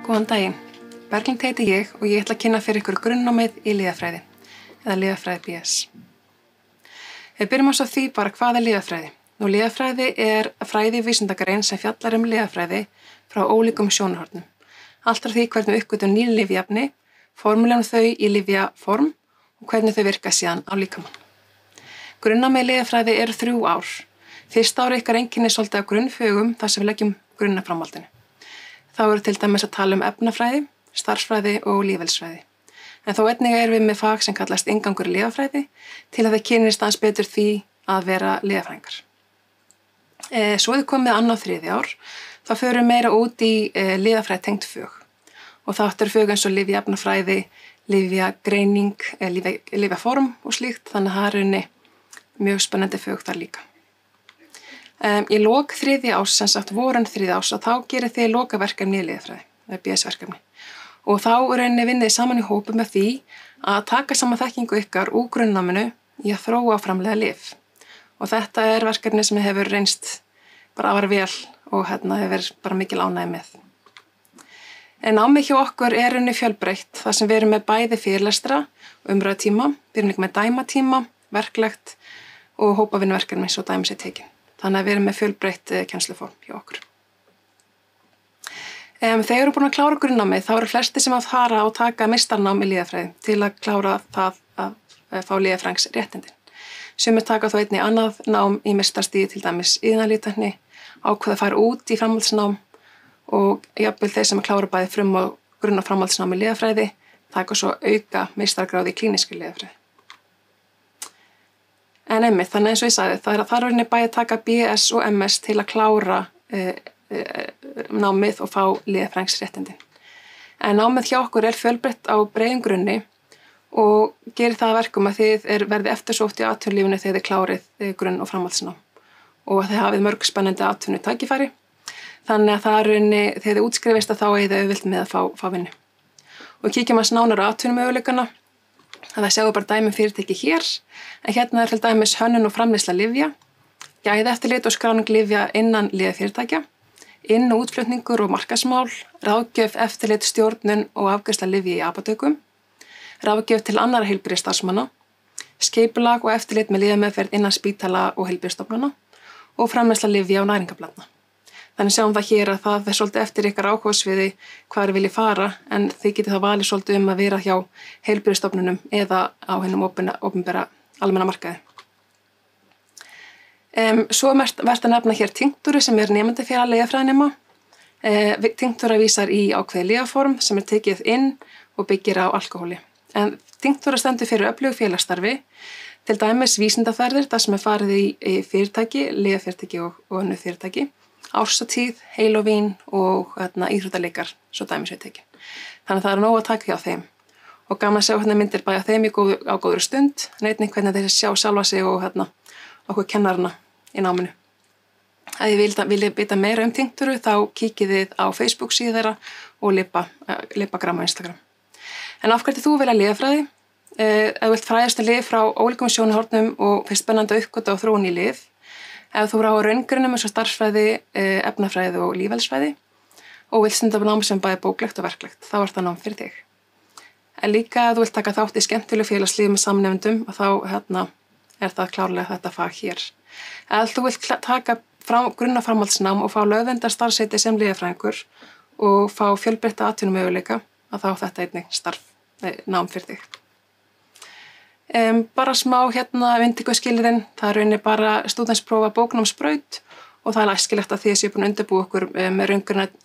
Góðan daginn. Berglind heiti ég og ég ætla að kynna fyrir ykkur grunnnámið í lyfjafræði, eða lyfjafræði BS. Við byrjum á því bara hvað er lyfjafræði. Lyfjafræði er fræði vísindagrein sem fjallar lyfjafræði frá ólíkum sjónarhornum. Allt frá því hvernig uppgötvun ný lyfjaefni, formúlan þau í lyfjaform og hvernig þau virka síðan á líkamann. Grunnnámið í lyfjafræði eru 3 ár. Fyrsta ári ykkar einkennist svolítið af grunnfögum þar sem við leggjum grunn að framhaldinu. Þá eru til dæmis að tala efnafræði, starfsfræði og lífeðlisfræði. En þó einnig erum við með fag sem kallast inngangur í lyfjafræði til að það kynnist aðeins betur því að vera lyfjafræðingar. Svo þið komið annað 3. ár, þá förum meira út í lyfjafræði tengt fög. Og það eru fög eins og lyfjaefnafræði, lyfjagreining, lyfjaform og slíkt, þannig að það eru mjög spennandi fög þar líka. Í lok 3. árs, sem sagt voran 3. árs, að þá gerir þið lokaverkefni í lyfjafræði, BS-verkefni. Og þá vinnið saman í hópi með því að taka saman þekkingu ykkar úr grunnnáminu í að þróa og framleiða lyf. Og þetta er verkefni sem hefur reynst bara afar vel og hefur bara mikil ánægja með. En námið hjá okkur er fjölbreytt, þar sem við erum með bæði fyrirlestra, umræðutíma, við erum líka með dæmatíma, verklegt og hópavinnuverkefni svo dæmi sé tekin. Þannig að við erum með fjölbreytt kennsluform hjá okkur. Þegar við erum búin að klára grunnnámið, þá eru flesti sem að fara og taka meistarnám í lyfjafræði til að klára það að fá lyfjafræðingsréttindin. Sumir taka þó einnig annað nám í meistarstigið, til dæmis iðnaðarlíftækni, ákveða að fara út í framhaldsnám og jafnvel þeir sem að klára bæði grunn- og framhaldsnám í lyfjafræði taka svo auka meistaragráð í klínískri lyfjafræði. En einmitt, þannig eins og ég sagði, það er bæði að taka BS og MS til að klára námið og fá lyfjafræðingsréttindin. En námið hjá okkur er fjölbreytt á breiðum grunni og gerir það að verkum að þið verði eftirsótt í atvinnulífinu þegar þið klárið grunn- og framhaldsnám og þið hafið mörg spennandi atvinnutækifæri. Þannig að það þegar þið útskrifist að þá eigið þið auðvelt með að fá vinnu. Og kíkjum að nánar á atvinnumöguleikana. Það sjáum bara dæmi fyrirtæki hér, en hérna er til dæmis hönnun og framleiðsla lyfja, gæðaeftirlit og skráning lyfja innan lyfjafyrirtækja, inn- og útflutningur og markaðsmál, ráðgjöf, eftirlit, stjórnun og afgreiðsla lyfja í apótekum, ráðgjöf til annarra heilbrigðisstarfsmanna, skipulag og eftirlit með lyfjameðferð innan spítala og heilbrigðisstofnana og framleiðsla lyfja og næringarbladna. Þannig sjáum það hér að það er svolítið eftir ykkar áhugasviði hvað viljið fara, en þið getið þá valið svolítið að vera hjá heilbrigðisstofnunum eða á hinum opinbera almenna markaði. Svo vert að nefna hér tinktúru sem er nemendafélag lyfjafræðinema. Tinktúra vísar í ákveðið lyfjaform sem er tekið inn og byggir á alkóhóli. En tinktúra stendur fyrir öflugu félagsstarfi, til dæmis vísindaferðir, þar sem er farið í fyrirtæki, lyfjafyrirtæki og önnur fyrirtæki. Ársatíð, Halloween og íþróttaleikar, svo dæmis við tekin. Þannig að það er nóg að taka hjá þeim. Og gaman að sjá hvernig myndir bæja þeim á góðri stund, en einnig hvernig þeir sjá sjálfa sig og okkur kennarana í náminu. Ef þið viljið vita meira tinktúru, þá kíkið þið á Facebook síðu þeirra og Lipagram á Instagram. En af hverju þú vilja lyfjafræði? Ef þú vilt fræðast lyf frá ólíkum sjónarhornum og finnst spennandi að uppgötva og þróun í lyf, ef þú ráður raungrunnum eins og starfsfræði, efnafræði og lífeðlisfræði og vilt stunda nám sem bæði bóklegt og verklegt, þá er það nám fyrir þig. En líka ef þú vilt taka þátt í skemmtilegu félagslífi með samnefndum, þá er það klárlega þetta fag hér. Ef þú vilt taka grunn- og framhaldsnám og fá lögverndar starfsheiti sem lyfjafræðingur og fá fjölbreytta atvinnumöguleika, þá er þetta einnig nám fyrir þig. Bara smá vindingaskilyrðin, það er bara stúdentsprófa bóknámsbraut og það er æskilegt að þið séu búin að undirbúa okkur með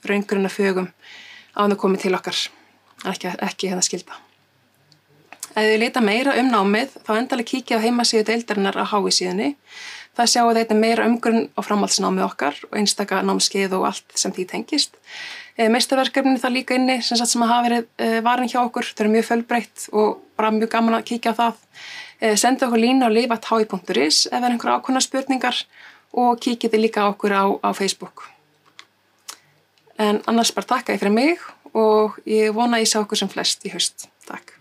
raungrunna fögum áður komið til okkar, ekki skylda. Ef þið leita meira námið, þá endalega kíkja á heimasíðu deildarinnar á HÍ síðunni. Það sjáu þetta meira grunn- og framhaldsnámið okkar og einstaka námskeið og allt sem því tengist. Meistarverkefnin það líka inni sem hafa verið varin hjá okkur, þau eru mjög fjölbreytt og bara mjög gaman að kíkja á það. Senda okkur línu á liv@hi.is ef einhverjar ákveðnar spurningar og kíkið þið líka okkur á Facebook. En annars bara takka ég fyrir mig og ég vona að ég sjá okkur sem flest í haust. Takk.